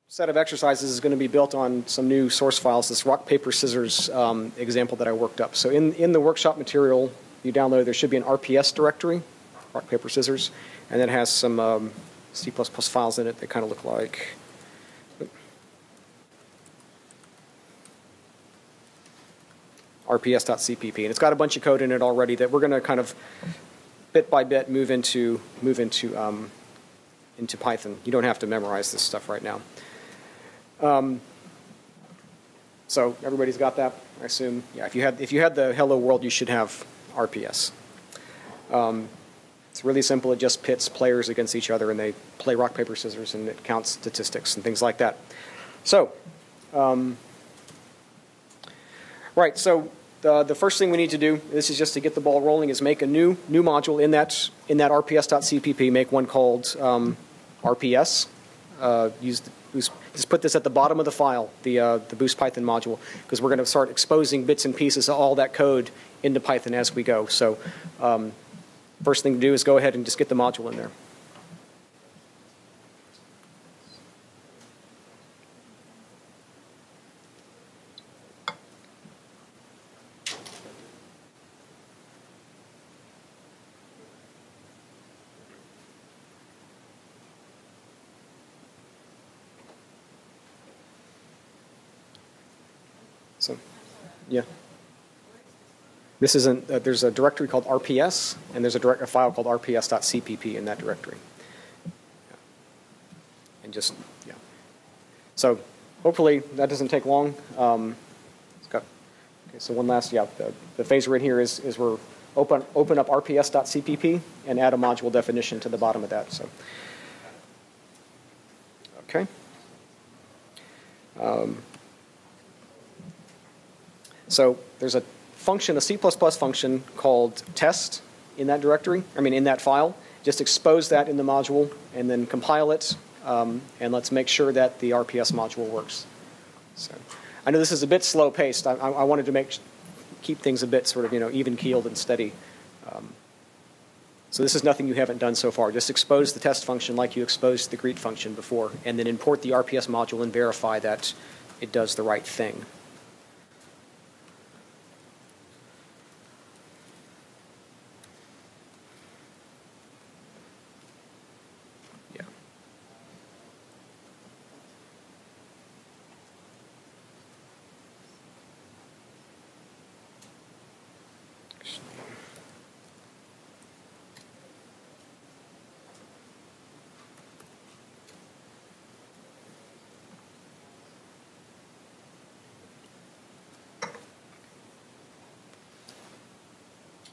set of exercises is going to be built on some new source files, this rock, paper, scissors example that I worked up. So in the workshop material you download, there should be an RPS directory, rock, paper, scissors, and it has some C++ files in it that kind of look like rps.cpp, and it's got a bunch of code in it already that we're going to kind of bit by bit move into Python. You don't have to memorize this stuff right now. So everybody's got that, I assume. Yeah, if you had the hello world, you should have RPS. It's really simple. It just pits players against each other, and they play rock, paper, scissors, and it counts statistics and things like that. So, right. So the first thing we need to do, this is just to get the ball rolling, is make a new module in that rps.cpp. Make one called RPS. Just put this at the bottom of the file, the Boost Python module, because we're going to start exposing bits and pieces of all that code into Python as we go. So first thing to do is go ahead and just get the module in there. So, yeah. This isn't, there's a directory called RPS, and there's a file called rps.cpp in that directory. Yeah. And just, yeah. So hopefully that doesn't take long. It's got, okay, so one last, yeah, the phase we're in here is we're open up rps.cpp and add a module definition to the bottom of that. So, okay. So there's a function, a C++ function called test in that directory, in that file. Just expose that in the module and then compile it, and let's make sure that the RPS module works. So I know this is a bit slow paced. I wanted to keep things a bit sort of even keeled and steady. So this is nothing you haven't done so far. Just expose the test function like you exposed the greet function before, and then import the RPS module and verify that it does the right thing.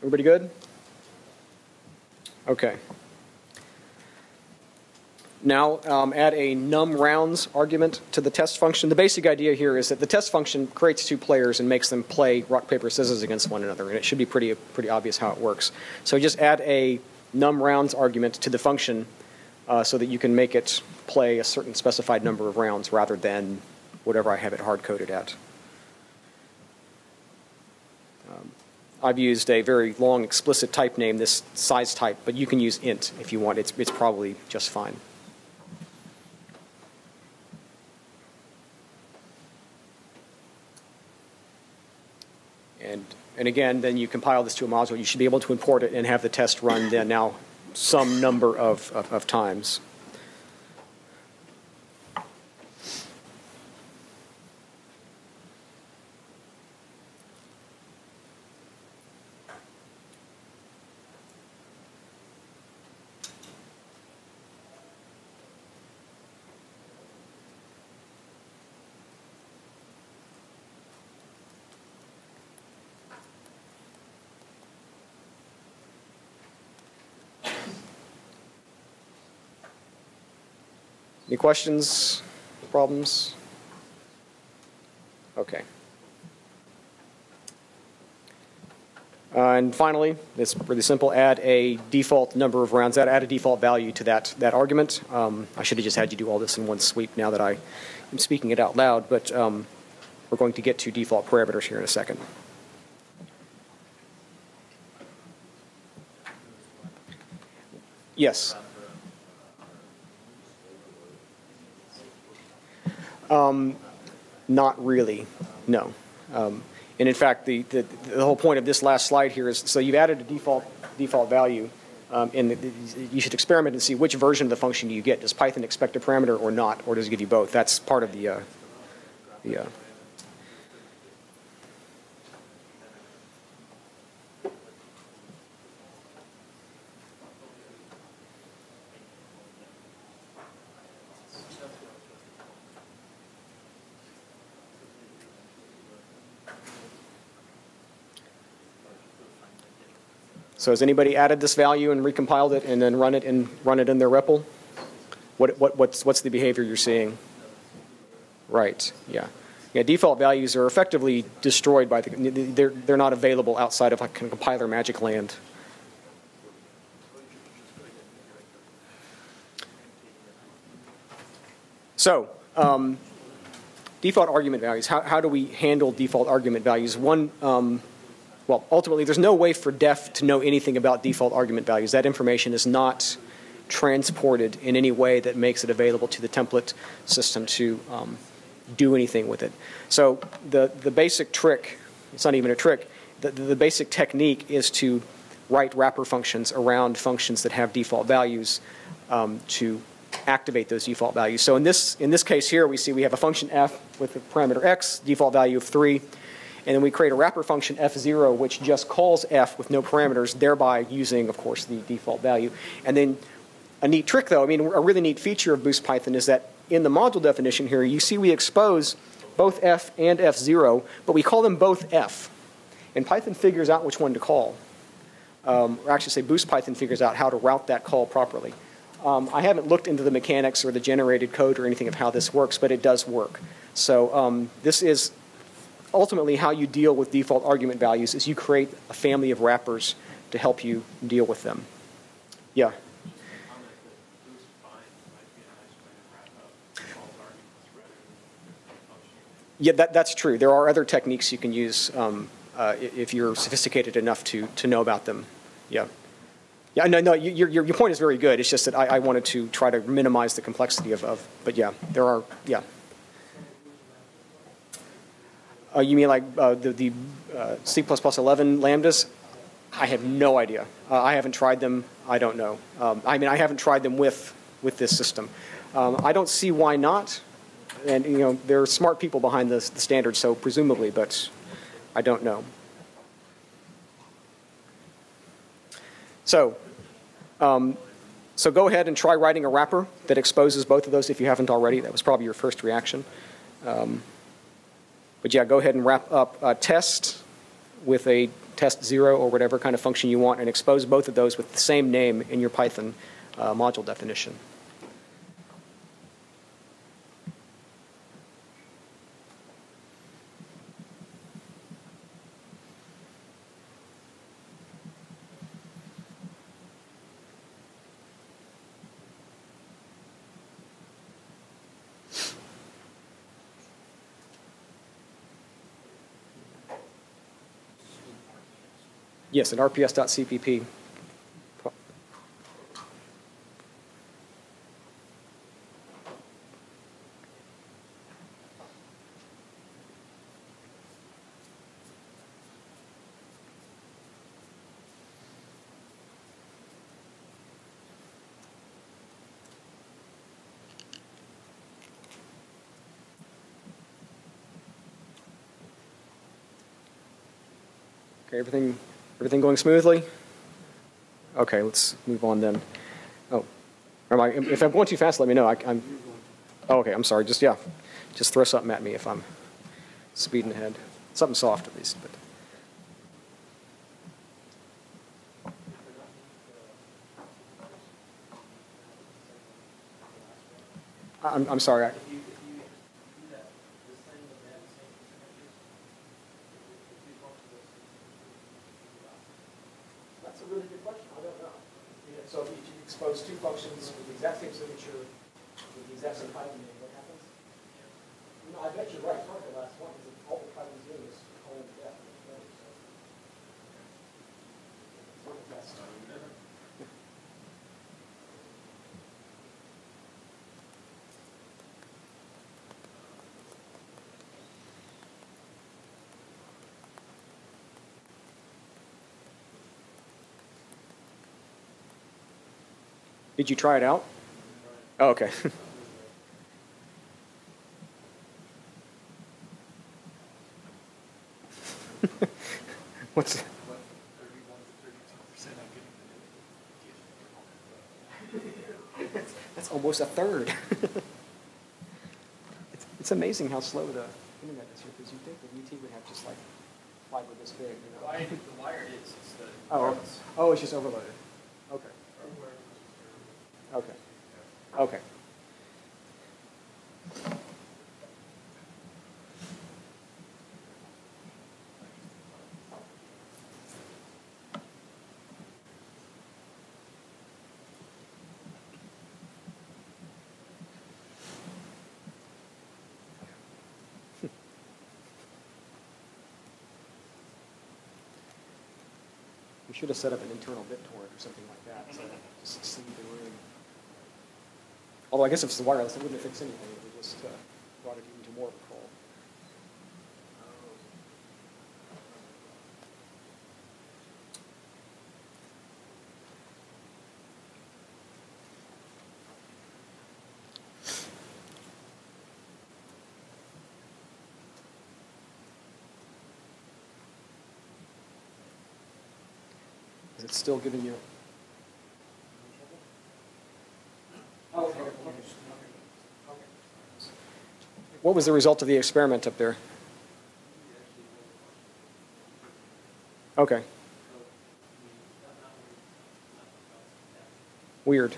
Everybody good? Okay. Now add a num rounds argument to the test function. The basic idea here is that the test function creates two players and makes them play rock, paper, scissors against one another, and it should be pretty obvious how it works. So just add a num rounds argument to the function so that you can make it play a certain specified number of rounds rather than whatever I have it hard-coded at. I've used a very long explicit type name, this size type, but you can use int if you want. It's probably just fine. And again, then you compile this to a module. You should be able to import it and have the test run then now some number of times. Any questions, problems? Okay. And finally, it's really simple. Add a default number of rounds. Add a default value to that argument. I should have just had you do all this in one sweep now that I am speaking it out loud, but we're going to get to default parameters here in a second. Yes. Not really, no. And in fact, the whole point of this last slide here is, so you've added a default value, and you should experiment and see which version of the function you get. Does Python expect a parameter or not, or does it give you both? That's part of the So has anybody added this value and recompiled it and then run it in their REPL? What's the behavior you're seeing? Right. Yeah. Yeah. Default values are effectively destroyed by they're not available outside of like compiler magic land. So default argument values. How do we handle default argument values? Well, ultimately, there's no way for def to know anything about default argument values. That information is not transported in any way that makes it available to the template system to do anything with it. So the basic trick, it's not even a trick, the basic technique is to write wrapper functions around functions that have default values to activate those default values. So in this case here, we see we have a function f with a parameter x, default value of 3. And then we create a wrapper function f0, which just calls f with no parameters, thereby using, of course, the default value. And then a neat trick, though, I mean, a really neat feature of Boost Python is that in the module definition here, you see we expose both f and f0, but we call them both f. And Python figures out which one to call. Or actually say Boost Python figures out how to route that call properly. I haven't looked into the mechanics or the generated code or anything of how this works, but it does work. So this is ultimately how you deal with default argument values is you create a family of wrappers to help you deal with them. Yeah? Yeah, that's true. There are other techniques you can use if you're sophisticated enough to know about them. Yeah. Yeah, no, your point is very good. It's just that I wanted to try to minimize the complexity but yeah, there are, yeah. You mean like the C++ 11 lambdas? I have no idea. I haven't tried them. I don't know. I mean, I haven't tried them with this system. I don't see why not. And you know, there are smart people behind the standard, so presumably, but I don't know. So go ahead and try writing a wrapper that exposes both of those if you haven't already. That was probably your first reaction. But yeah, go ahead and wrap up test with a test0 or whatever kind of function you want and expose both of those with the same name in your Python module definition. Yes, at rps.cpp. Okay, everything going smoothly? Okay, let's move on then. Oh, if I'm going too fast, let me know. Oh, okay, I'm sorry. Just throw something at me if I'm speeding ahead. Something soft at least. But I'm sorry. That's a really good question. I don't know. Yeah, so if you expose two functions with the exact same signature, with the exact same Python name, what happens? You know, I bet you're right. Probably the last one is all the Python's doing is calling to death. Did you try it out? Oh, okay. What's that's almost a third. It's amazing how slow the internet is here, because you'd think that UT would have just like fiber this big. You know? The wire is. It's the oh, it's just overloaded. Okay. Okay. Okay. We should have set up an internal BitTorrent or something like that, so just see the room. Although I guess if it's wireless, it wouldn't have fixed anything. It would just brought it even to more of a call. Is it still giving you? Oh, okay. What was the result of the experiment up there? Okay. Weird.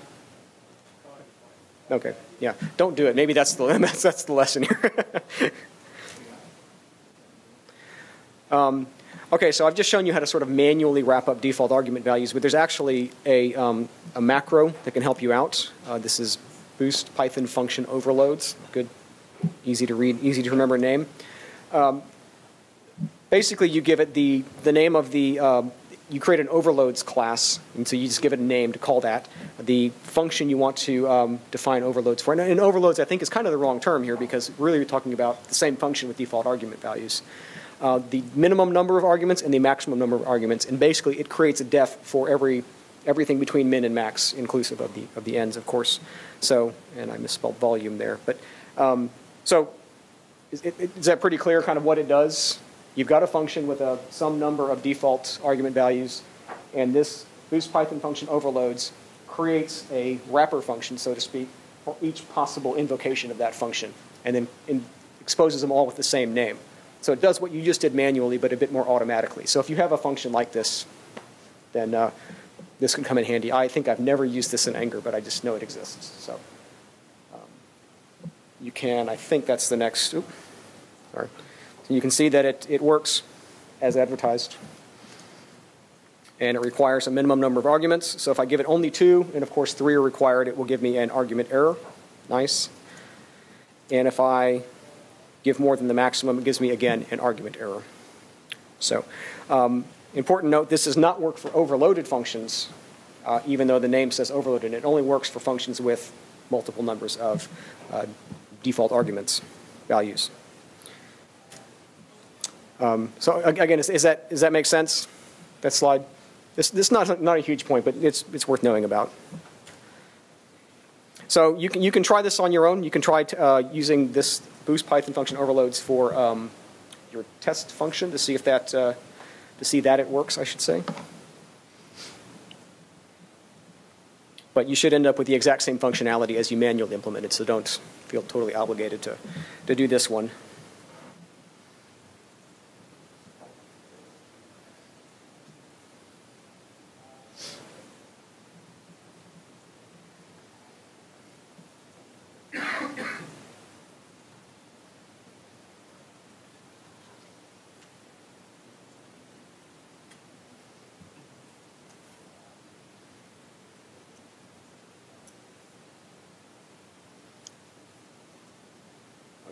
Okay. Yeah. Don't do it. Maybe that's the that's the lesson here. Okay, so I've just shown you how to sort of manually wrap up default argument values, but there's actually a macro that can help you out. This is boost Python function overloads. Good, easy to read, easy to remember name. Basically, you give it the name of the, you create an overloads class, and so you just give it a name to call that. The function you want to define overloads for. And overloads, I think, is kind of the wrong term here, because really we're talking about the same function with default argument values. The minimum number of arguments and the maximum number of arguments, and basically it creates a def for everything between min and max, inclusive of the ends, of course. So, and I misspelled volume there, but so is that pretty clear? Kind of what it does? You've got a function with some number of default argument values, and this boost Python function overloads creates a wrapper function, so to speak, for each possible invocation of that function, and then exposes them all with the same name. So it does what you just did manually, but a bit more automatically. So if you have a function like this, then this can come in handy. I think I've never used this in Anger, but I just know it exists. So you can, I think that's the next, sorry. So you can see that it works as advertised. And it requires a minimum number of arguments. So if I give it only 2, and of course 3 are required, it will give me an argument error. Nice. And if I give more than the maximum, it gives me, again, an argument error. So important note, this does not work for overloaded functions, even though the name says overloaded. It only works for functions with multiple numbers of default arguments, values. So again, does that make sense, that slide? This is not a huge point, but it's worth knowing about. So you can try this on your own. You can try using this boost Python function overloads for your test function to see if that it works, I should say. But you should end up with the exact same functionality as you manually implemented, so don't feel totally obligated to do this one.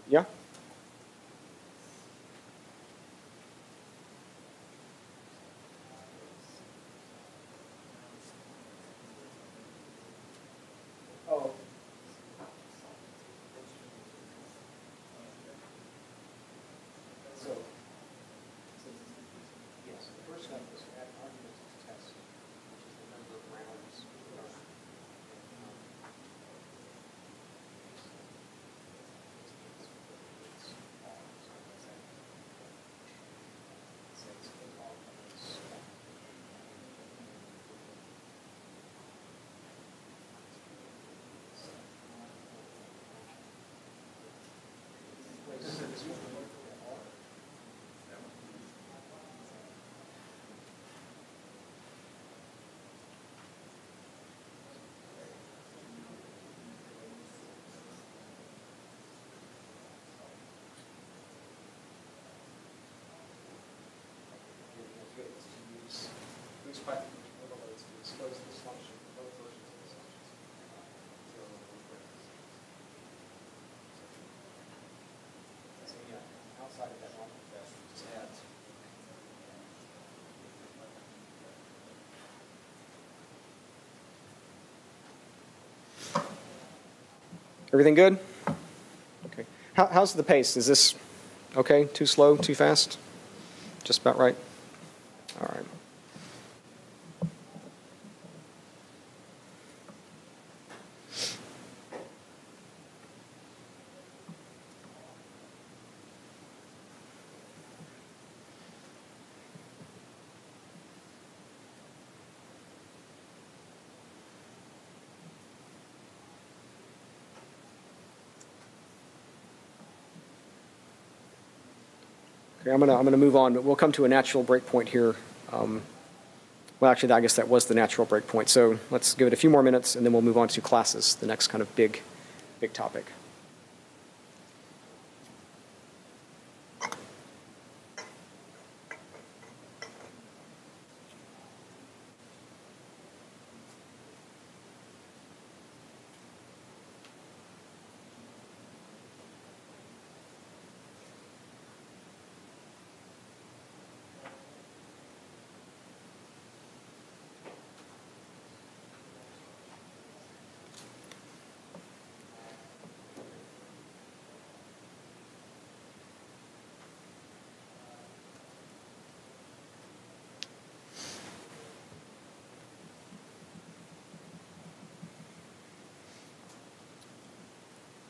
Yeah? Oh. So, yes, the first step is to add arguments to test, which is the number of rounds. boost Python overloads to expose this function, both versions of this function. So yeah, outside of that logic test, it just adds. Everything good? Okay. How's the pace? Is this okay? Too slow? Too fast? Just about right? All right. Okay, I'm gonna move on, but we'll come to a natural breakpoint here. Well, actually, I guess that was the natural breakpoint. So let's give it a few more minutes, and then we'll move on to classes, the next kind of big topic.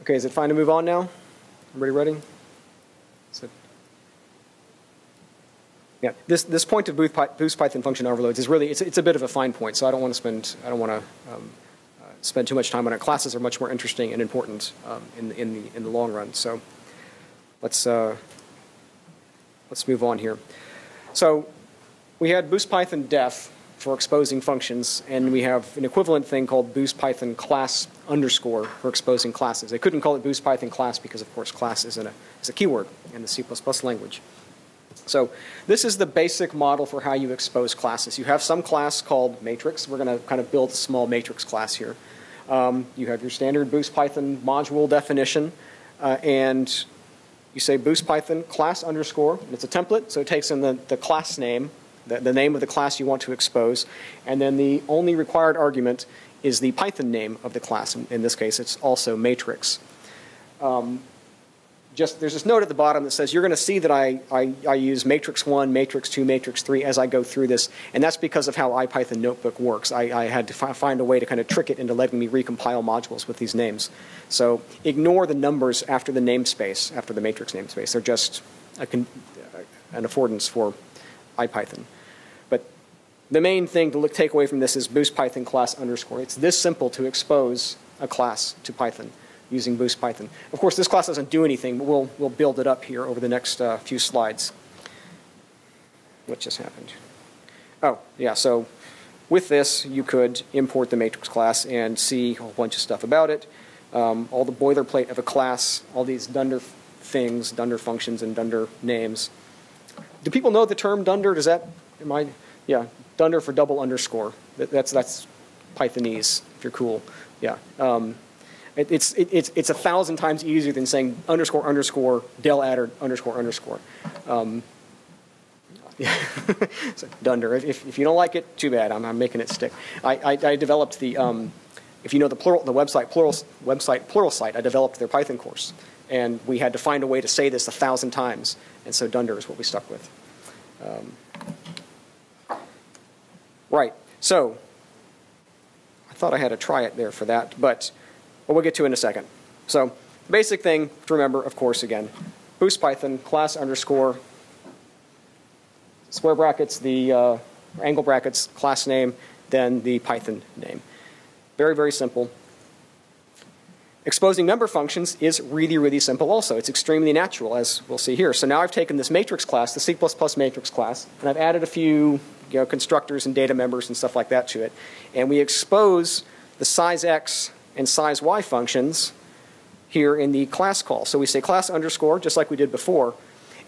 Okay, is it fine to move on now? Everybody ready? So, yeah, this point of boost Python function overloads is really it's a bit of a fine point. So I don't want to spend too much time on it. Classes are much more interesting and important in the long run. So let's move on here. So we had boost Python def for exposing functions, and we have an equivalent thing called boost Python class underscore for exposing classes. They couldn't call it boost Python class because, of course, class is a keyword in the C++ language. So this is the basic model for how you expose classes. You have some class called matrix. We're going to kind of build a small matrix class here. You have your standard boost Python module definition, and you say boost Python class underscore, and it's a template, so it takes in the class name, the name of the class you want to expose, and then the only required argument is the Python name of the class. In this case, it's also matrix. There's this note at the bottom that says you're going to see that I use matrix 1, matrix 2, matrix 3 as I go through this, and that's because of how IPython Notebook works. I had to find a way to kind of trick it into letting me recompile modules with these names. So ignore the numbers after the namespace, after the matrix namespace. They're just an affordance for IPython. But the main thing to take away from this is boost Python class underscore. It's this simple to expose a class to Python using boost Python. Of course, this class doesn't do anything, but we'll build it up here over the next few slides. What just happened? Oh, yeah, so with this, you could import the matrix class and see a whole bunch of stuff about it. All the boilerplate of a class, all these dunder things, dunder functions, and dunder names. Do people know the term dunder? Yeah, dunder for double underscore. That's Pythonese, if you're cool. Yeah. It's 1,000 times easier than saying underscore underscore del adder underscore underscore. Yeah. So dunder. If you don't like it, too bad. I'm making it stick. I developed the if you know the website Pluralsight, I developed their Python course, and we had to find a way to say this 1,000 times, and so dunder is what we stuck with. Right. So I thought I had a try it there for that, but we'll get to it in a second. So the basic thing to remember, of course, again, boost Python class underscore square brackets, the angle brackets, class name, then the Python name. Very, very simple. Exposing member functions is really, really simple also. It's extremely natural, as we'll see here. So now I've taken this matrix class, the C++ matrix class, and I've added a few constructors and data members and stuff like that to it. And we expose the size x and size y functions here in the class call. So we say class underscore, just like we did before.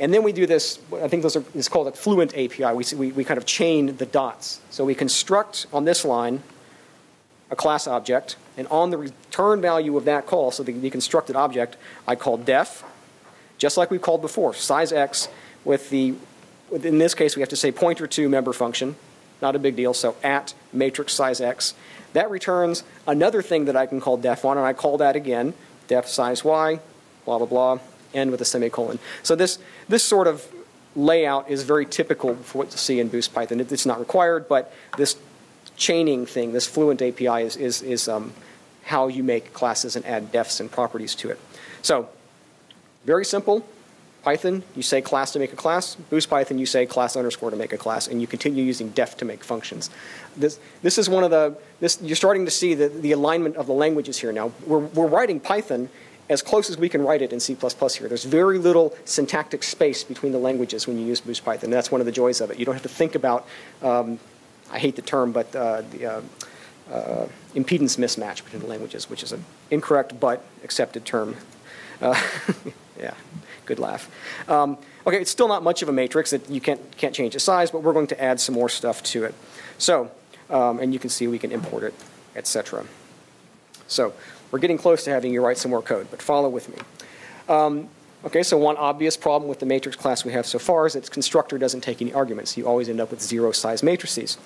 And then we do this, I think it's called a fluent API. We kind of chain the dots. So we construct on this line a class object, and on the return value of that call, so the constructed object, I call def, just like we called before, size x in this case we have to say pointer to member function, not a big deal, so at matrix size x. That returns another thing that I can call def on, and I call that again, def size y, blah, blah, blah, end with a semicolon. So this sort of layout is very typical for what you see in Boost Python. It's not required, but this chaining thing, this fluent API is how you make classes and add defs and properties to it. So very simple. Python, you say class to make a class. Boost Python, you say class underscore to make a class, and you continue using def to make functions. This is one of you're starting to see the alignment of the languages here now. We're writing Python as close as we can write it in C++ here. There's very little syntactic space between the languages when you use Boost Python. That's one of the joys of it. You don't have to think about, I hate the term, but the impedance mismatch between the languages, which is an incorrect but accepted term. Yeah, good laugh. Okay, it's still not much of a matrix. You can't change the size, but we're going to add some more stuff to it. So, and you can see we can import it, etc. So we're getting close to having you write some more code, but follow with me. Okay, so one obvious problem with the matrix class we have so far is its constructor doesn't take any arguments. You always end up with zero-size matrices.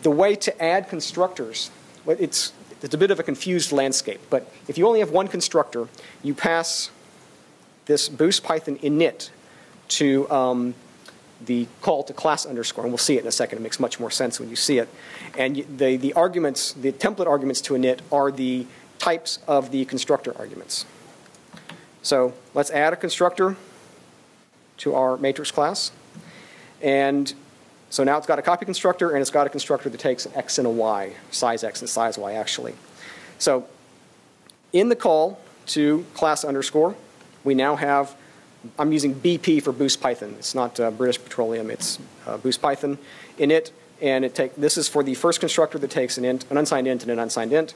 The way to add constructors, it's a bit of a confused landscape, but if you only have one constructor, you pass this Boost Python init to the call to class underscore, and we'll see it in a second. It makes much more sense when you see it. And the arguments, the template arguments to init are the types of the constructor arguments. So let's add a constructor to our matrix class. And so now it's got a copy constructor, and it's got a constructor that takes an x and a y, size x and size y actually. So in the call to class underscore, we now have, I'm using BP for Boost Python. It's not British Petroleum, it's Boost Python init. And this is for the first constructor that takes an unsigned int and an unsigned int.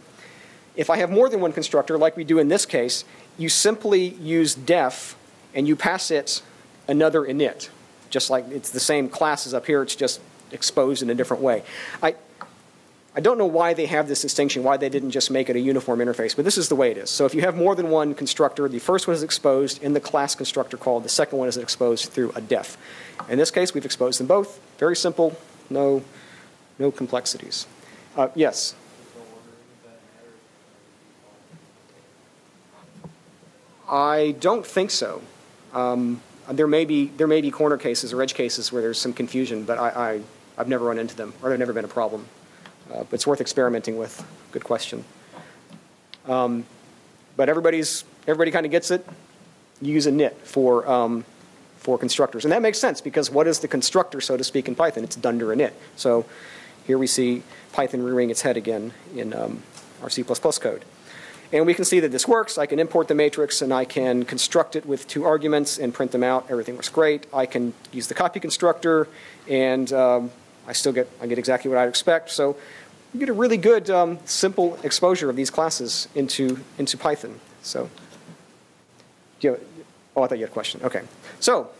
If I have more than one constructor, like we do in this case, you simply use def and you pass it another init. Just like it's the same class as up here, it's just exposed in a different way. I don't know why they have this distinction, why they didn't just make it a uniform interface, but this is the way it is. So if you have more than one constructor, the first one is exposed in the class constructor call, the second one is exposed through a def. In this case, we've exposed them both. Very simple, no complexities. Yes? I don't think so. There may be corner cases or edge cases where there's some confusion, but I've never run into them, or they've never been a problem. But it's worth experimenting with. Good question. But everybody kind of gets it. You use a init for constructors, and that makes sense because what is the constructor, so to speak, in Python? It's dunder init. So here we see Python rearing its head again in our C++ code. And we can see that this works. I can import the matrix and I can construct it with 2 arguments and print them out. Everything works great. I can use the copy constructor and I get exactly what I'd expect. So you get a really good simple exposure of these classes into Python. So, oh, I thought you had a question. Okay. So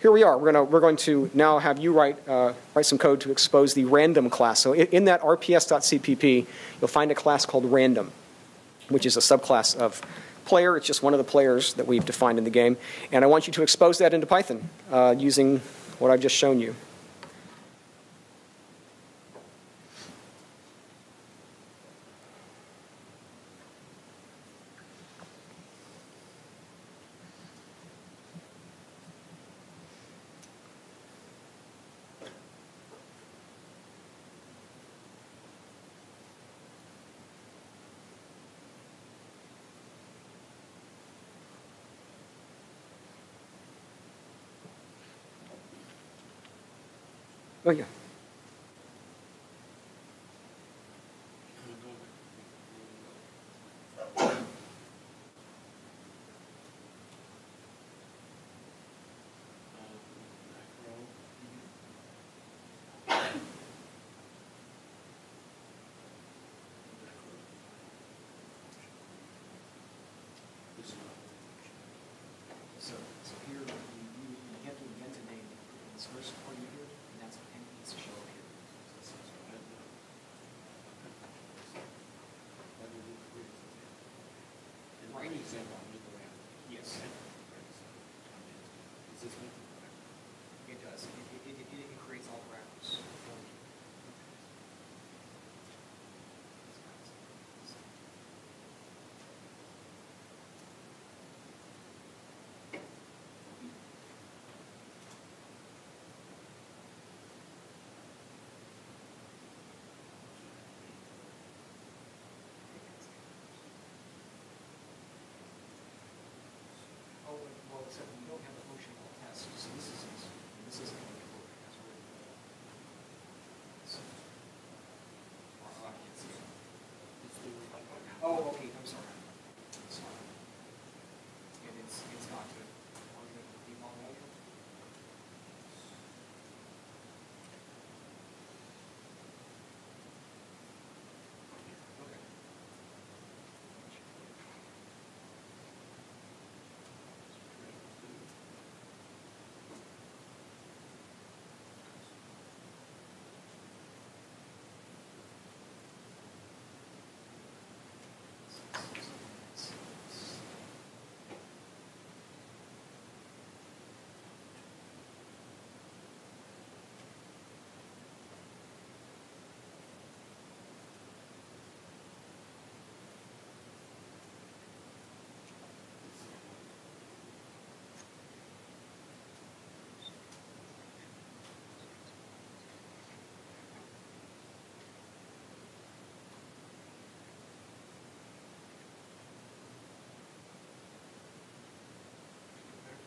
here we are. We're going to now have you write some code to expose the random class. So in that rps.cpp, you'll find a class called random, which is a subclass of player. It's just one of the players that we've defined in the game. And I want you to expose that into Python using what I've just shown you. Oh, yeah. So here you this first part you did, and that's what needs to show up here. For any example, yes. It does. It creates all the wrappers. Oh, well, except we don't have a function called test, so this isn't going to be working. That's really I can't see it. Oh, okay. I'm sorry. And it's not good. Are we going to default value? Okay.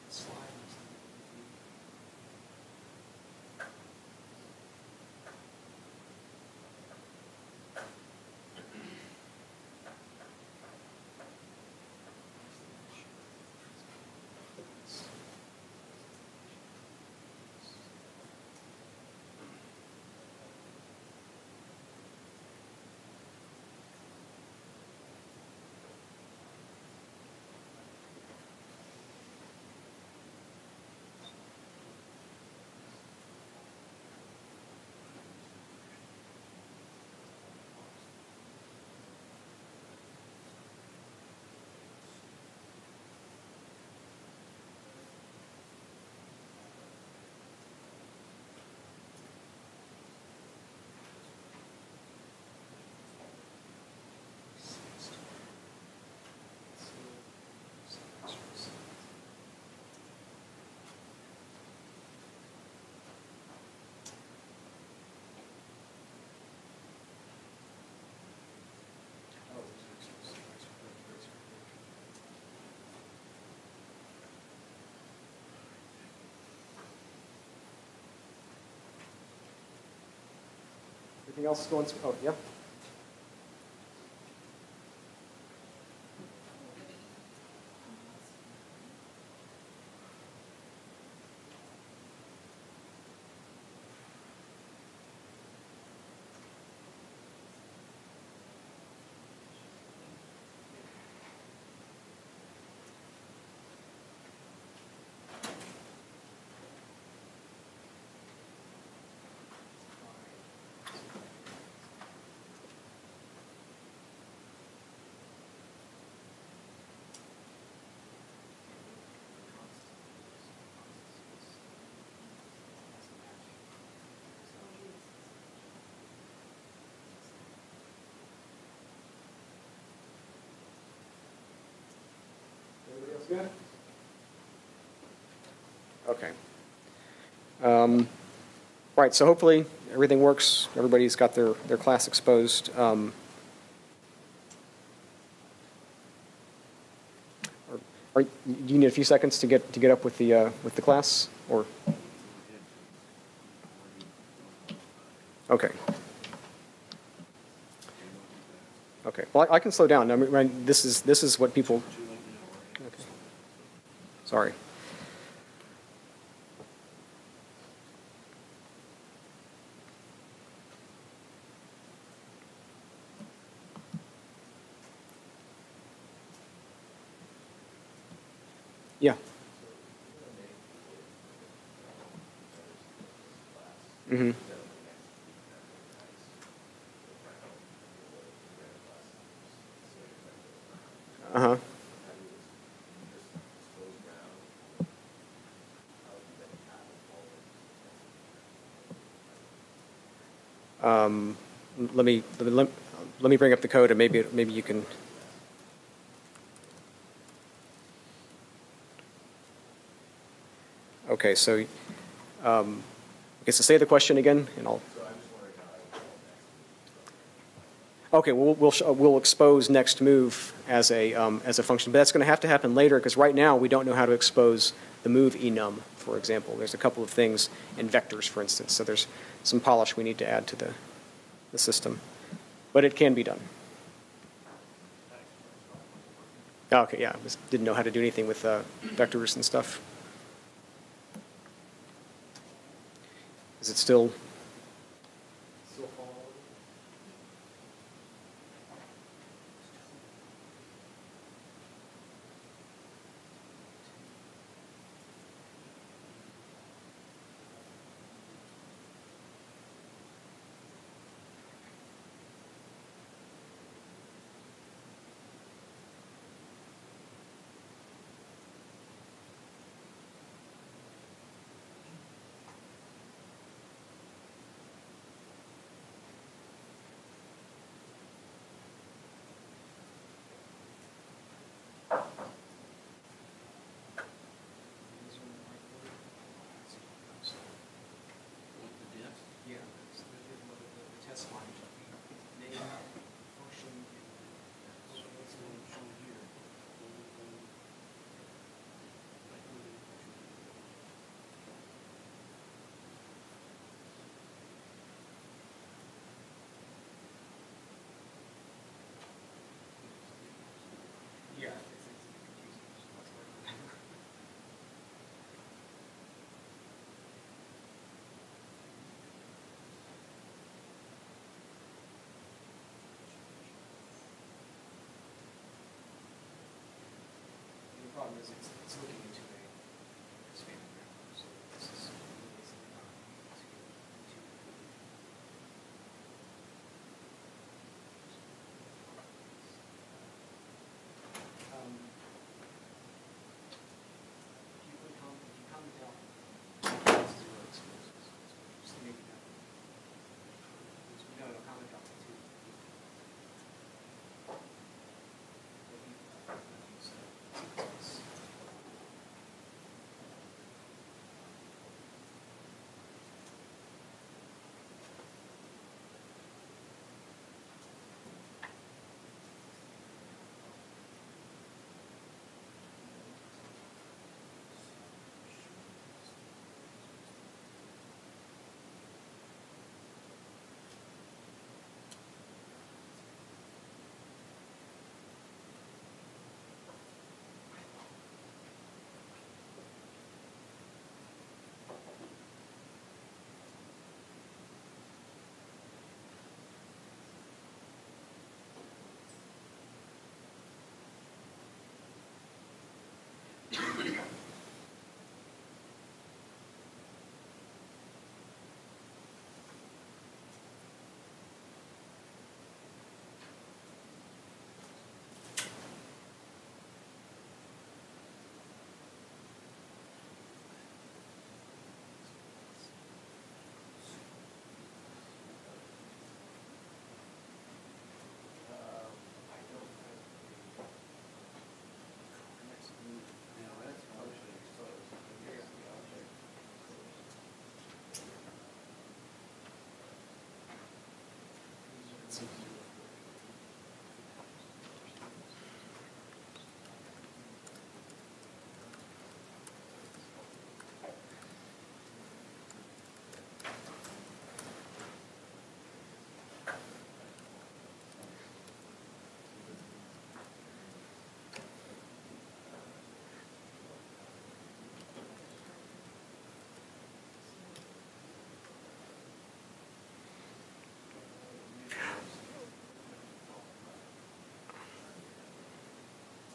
Slide. Anything else going? Oh, yeah. Everybody else good? Okay. Right, so hopefully everything works. Everybody's got their class exposed. Do you need a few seconds to get up with the class, or? Okay. Okay. Well, I can slow down. I mean, this is what people. Okay. Sorry. Yeah. Mm-hmm. Uh-huh. Um, let me bring up the code, and maybe you can. Okay, so okay, so say the question again, and I'll. Okay, we'll expose next move as a function, but that's going to happen later because right now we don't know how to expose the move enum, for example. There's a couple of things in vectors, for instance, so there's some polish we need to add to the system, but it can be done. Okay, yeah, just didn't know how to do anything with vectors and stuff. Is it still? Problem is it's looking into a expanded grammar, so this is basically not if you comment out zero exposes, just maybe that no, it'll comment out the two.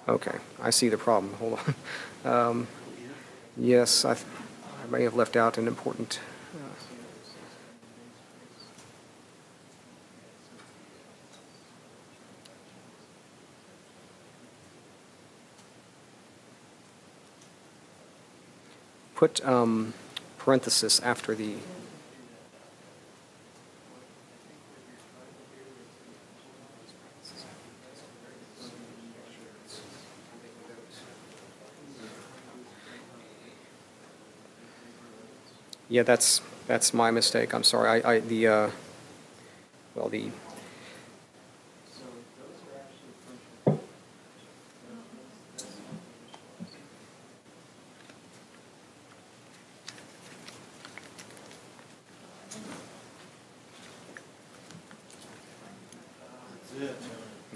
Okay, I see the problem. Hold on. Yes, I may have left out an important. put parenthesis after the. Yeah, that's my mistake. I'm sorry. Well, the.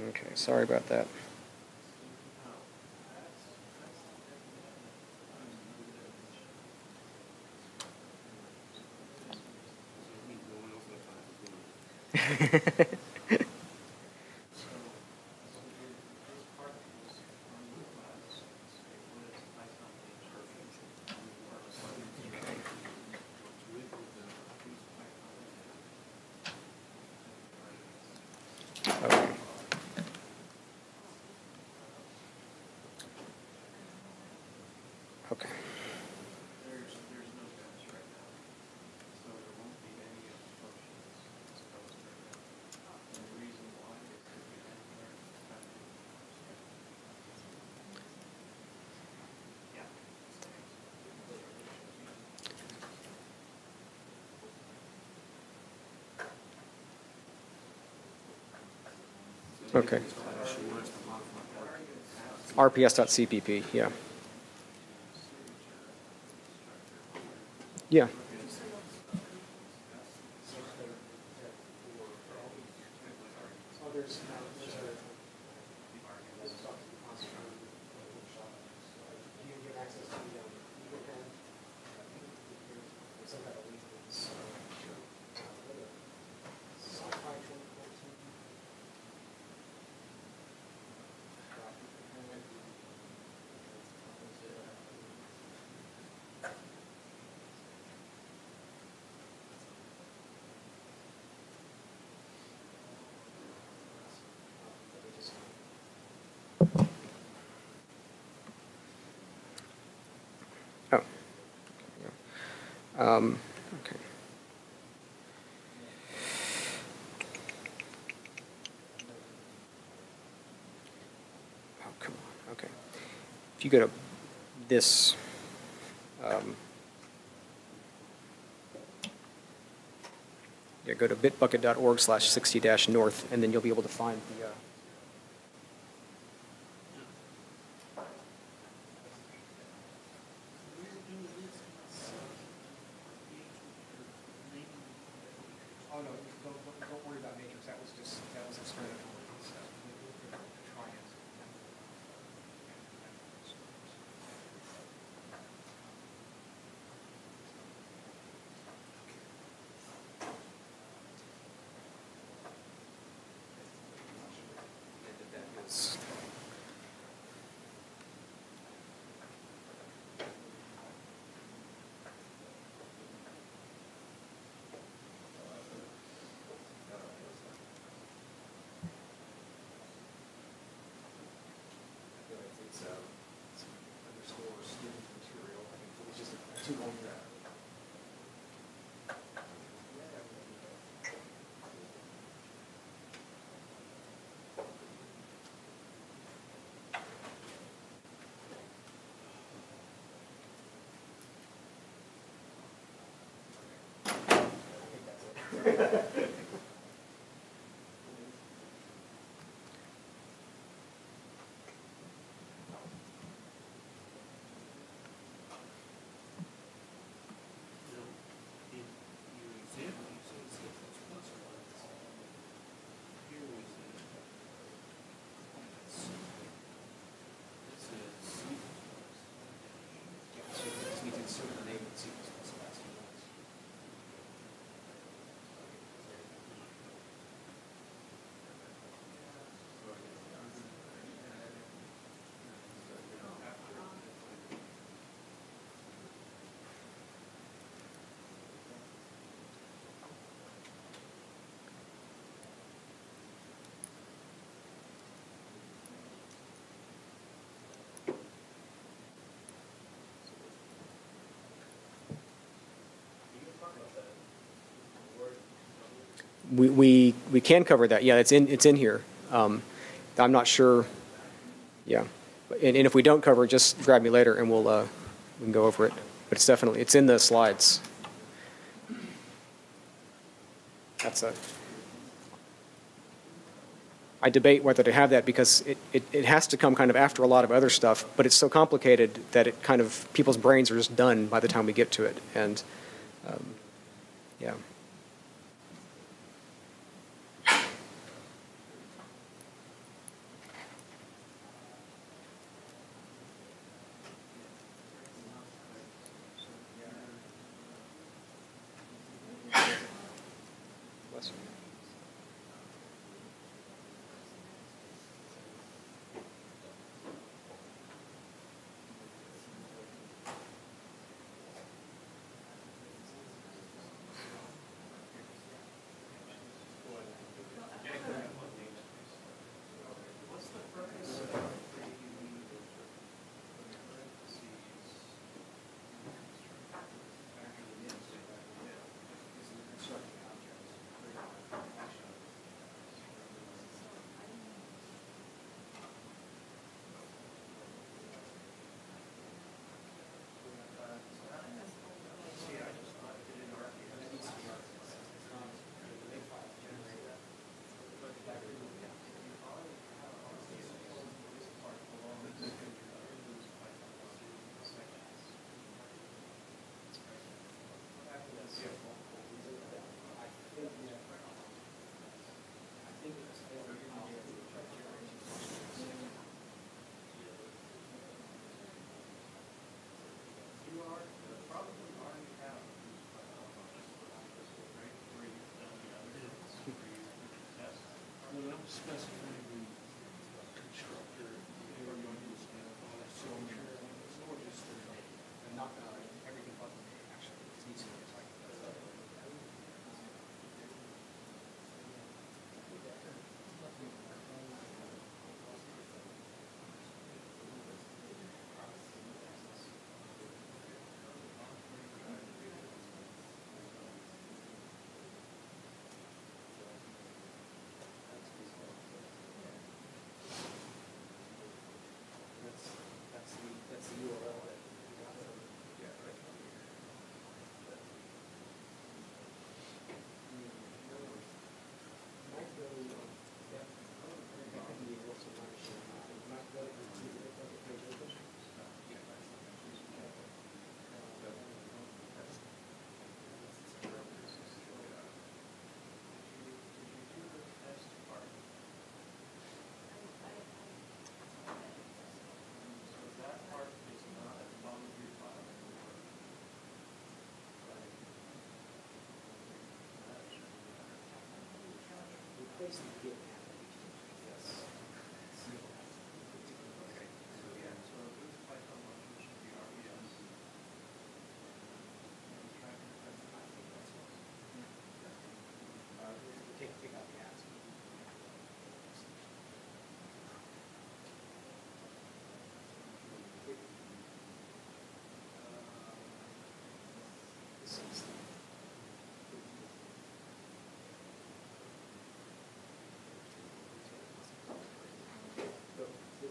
Okay, sorry about that. Okay. Okay. Okay. RPS.cpp, yeah. Yeah. Oh. Okay. Oh, come on. Okay. If you go to this, yeah, go to bitbucket.org/60-north, and then you'll be able to find the. Oh no, don't worry about matrix. That was experimental. Try it. That is. Underscore student material. I think it was just too long there. We can cover that. Yeah, it's in here. I'm not sure. Yeah, and if we don't cover it, just grab me later and we can go over it. But it's in the slides. I debate whether to have that because it has to come kind of after a lot of other stuff, but it's so complicated that it kind of, people's brains are just done by the time we get to it. And yeah.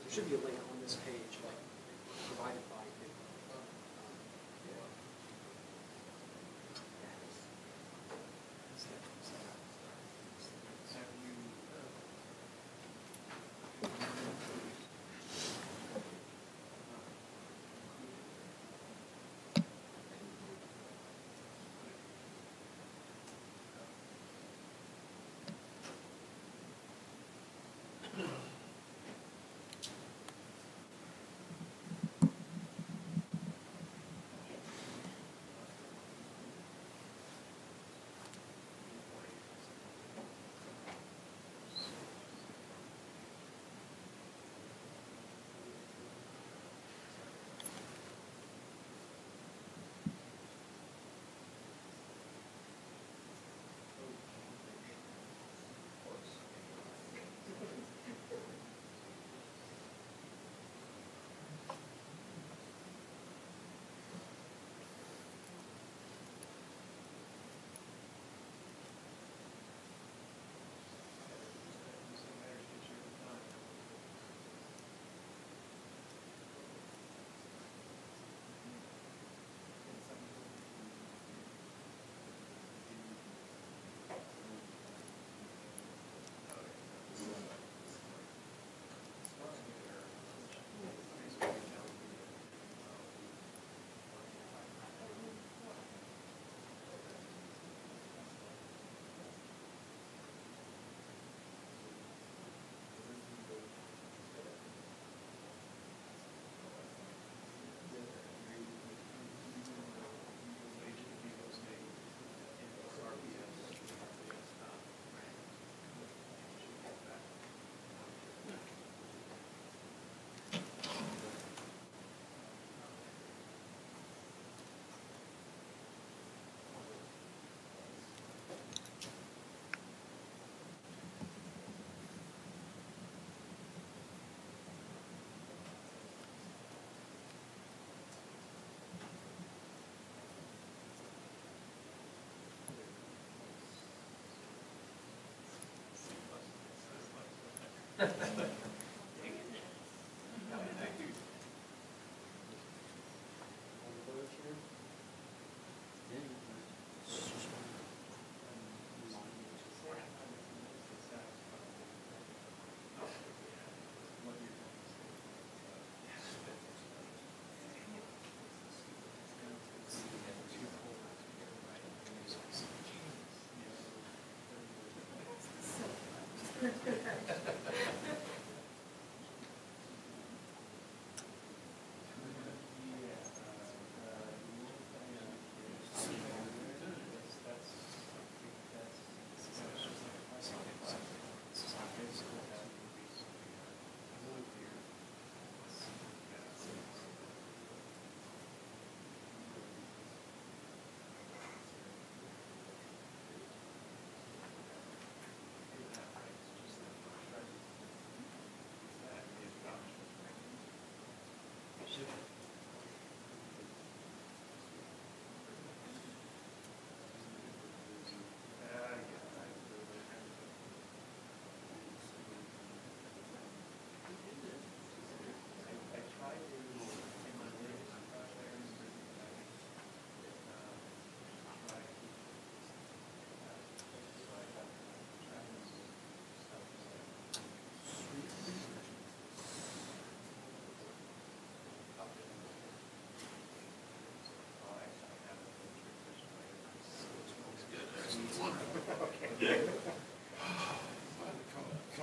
There should be a link on this page, like provided by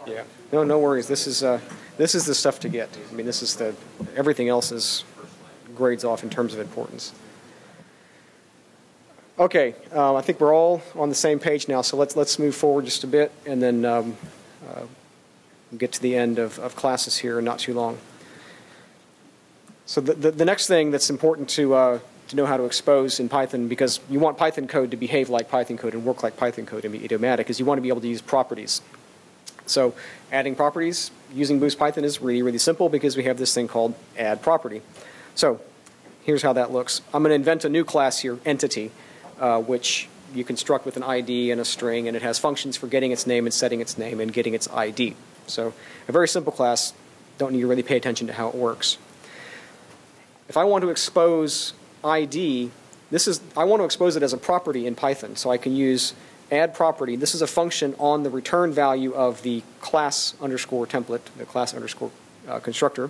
Yeah. No, no worries. This is the stuff to get. I mean, this is the everything else is grades off in terms of importance. Okay, I think we're all on the same page now. So let's move forward just a bit, and then get to the end of classes here in not too long. So the next thing that's important to know how to expose in Python, because you want Python code to behave like Python code and work like Python code and be idiomatic, is you want to be able to use properties. So adding properties using Boost Python is really, really simple because we have this thing called add property. So here's how that looks. I'm going to invent a new class here, entity, which you construct with an ID and a string, and it has functions for getting its name and setting its name and getting its ID. So a very simple class. Don't need to really pay attention to how it works. If I want to expose ID, I want to expose it as a property in Python, so I can use add property. This is a function on the return value of the class underscore template, the class underscore constructor.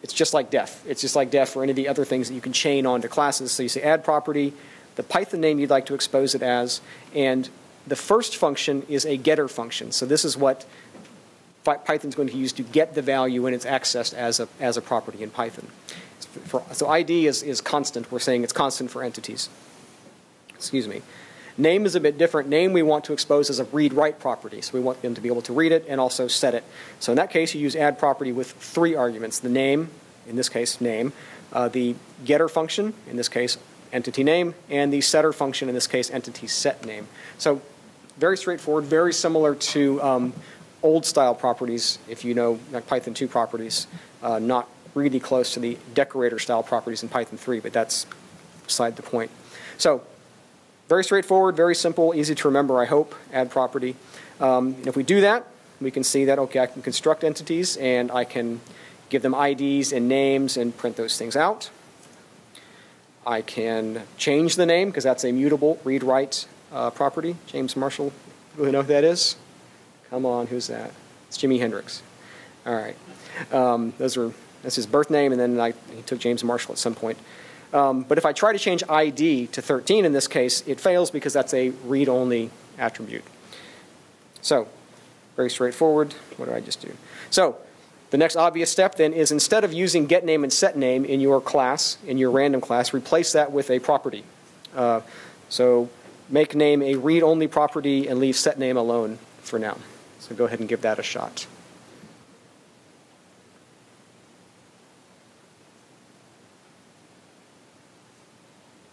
It's just like def. It's just like def or any of the other things that you can chain onto classes. So you say add property, the Python name you'd like to expose it as, and the first function is a getter function. So this is what Python's going to use to get the value when it's accessed as a property in Python. So ID is constant. We're saying it's constant for entities. Excuse me. Name is a bit different. Name we want to expose as a read-write property. So we want them to be able to read it and also set it. So in that case, you use add property with 3 arguments. The name, in this case, name. The getter function, in this case, entity name. And the setter function, in this case, entity set name. So very straightforward, very similar to old-style properties, if you know like Python 2 properties. Not really close to the decorator-style properties in Python 3, but that's beside the point. So very straightforward, very simple, easy to remember, I hope, add property. If we do that, we can see that, okay, I can construct entities, and I can give them IDs and names and print those things out. I can change the name, because that's a mutable read-write property. James Marshall, really know who that is? Come on, who's that? It's Jimi Hendrix. All right. That's his birth name, and then he took James Marshall at some point. But if I try to change ID to 13 in this case, it fails because that's a read-only attribute. So very straightforward. What did I just do? So the next obvious step then is instead of using getName and setName in your class, in your random class, replace that with a property. So make name a read-only property and leave setName alone for now. So go ahead and give that a shot.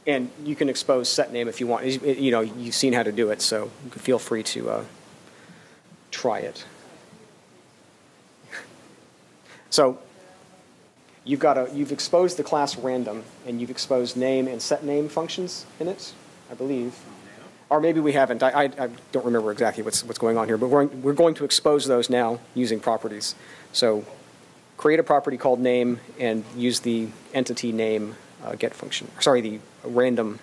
And you can expose setName if you want. You know, you've seen how to do it, so feel free to try it. So you've exposed the class random, and you've exposed name and setName functions in it, I believe. Or maybe we haven't. I don't remember exactly what's going on here, but we're going to expose those now using properties. So create a property called name and use the entity name get function. Sorry, the random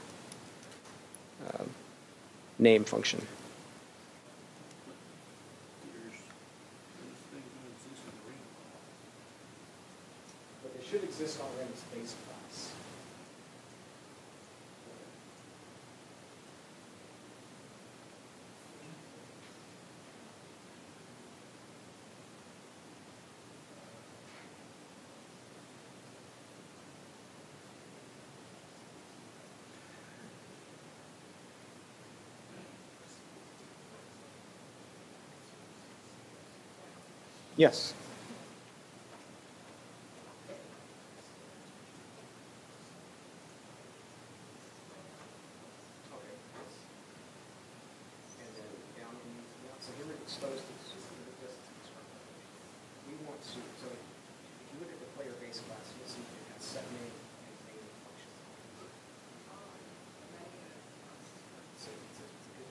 name function. But they should exist on random space class. Yes. So here we've exposed this. We want to, so if you look at the player base class, you'll see it has set name and name function. So it's a good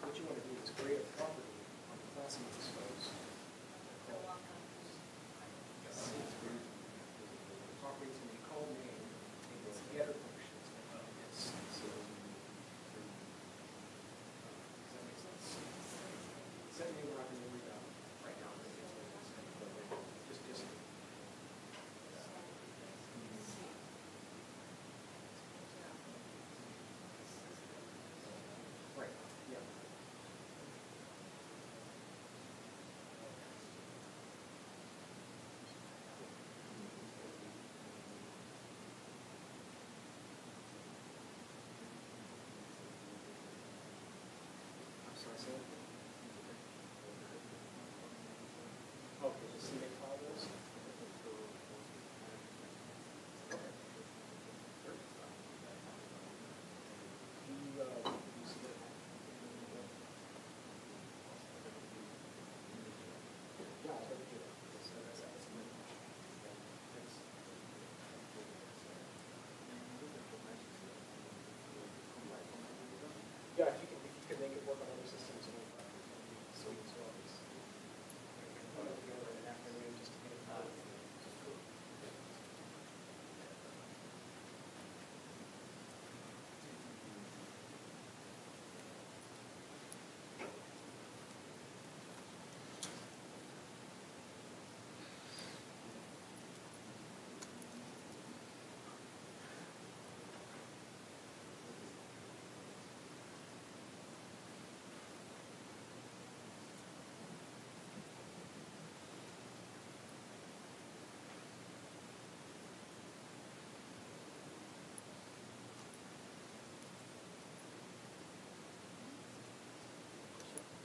what you want to do is create a property on the class you expose. The property is going to be called name, and its getter function is going to be this. So, does that make sense? Set name we're not going to worry about right now. Just right. Yeah. I'm sorry, say that again. Okay, just see make file those. Yeah, if you can make it work on other systems, sweet as well. Put it together in an afternoon just to get it done.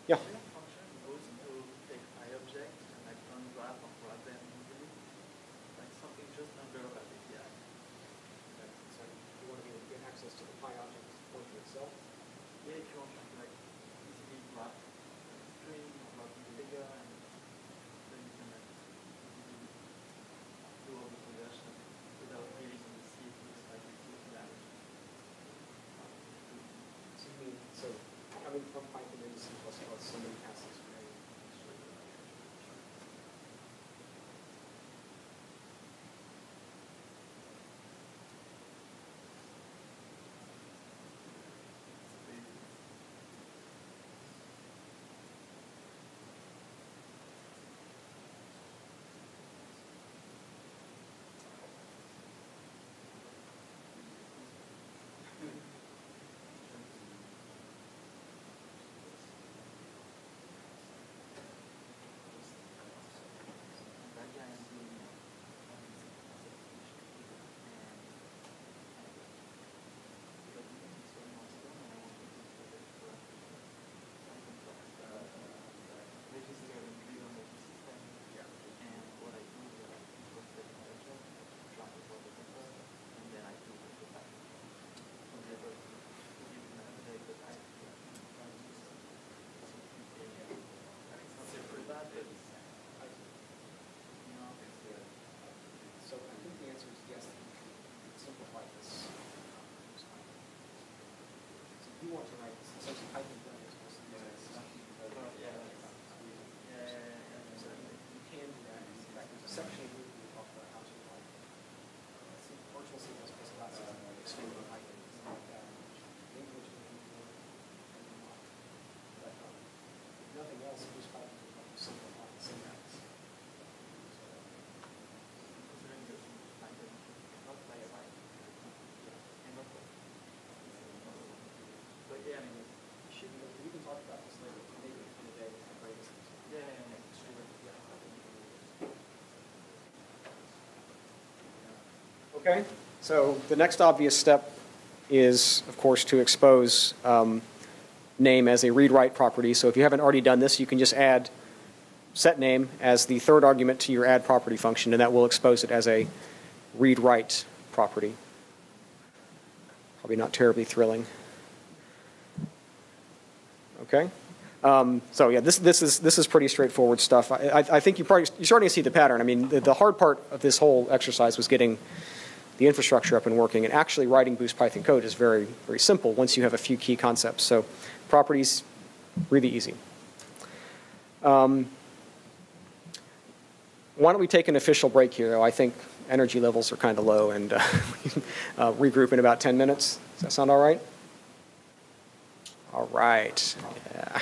Yeah. Function goes to take iObject and like unwrap or wrap them easily, like something just under that API. So you want to be able to get access to the Pi object pointer itself? Yeah, if you want to like easily wrap string or wrap bigger, and then you can like easily do all the conversion without really on the C, it looks like it's looking at it. So you mean, so coming from Python into C++, somebody has this way. Okay, so the next obvious step is, of course, to expose name as a read-write property. So if you haven't already done this, you can just add set name as the third argument to your add property function, and that will expose it as a read-write property. Probably not terribly thrilling. Okay. So yeah, this is pretty straightforward stuff. I think you're starting to see the pattern. I mean, the hard part of this whole exercise was getting the infrastructure up and working, and actually writing Boost Python code is very, very simple once you have a few key concepts. So properties, really easy. Why don't we take an official break here, though? I think energy levels are kind of low, and we can regroup in about 10 minutes. Does that sound all right? All right. Yeah.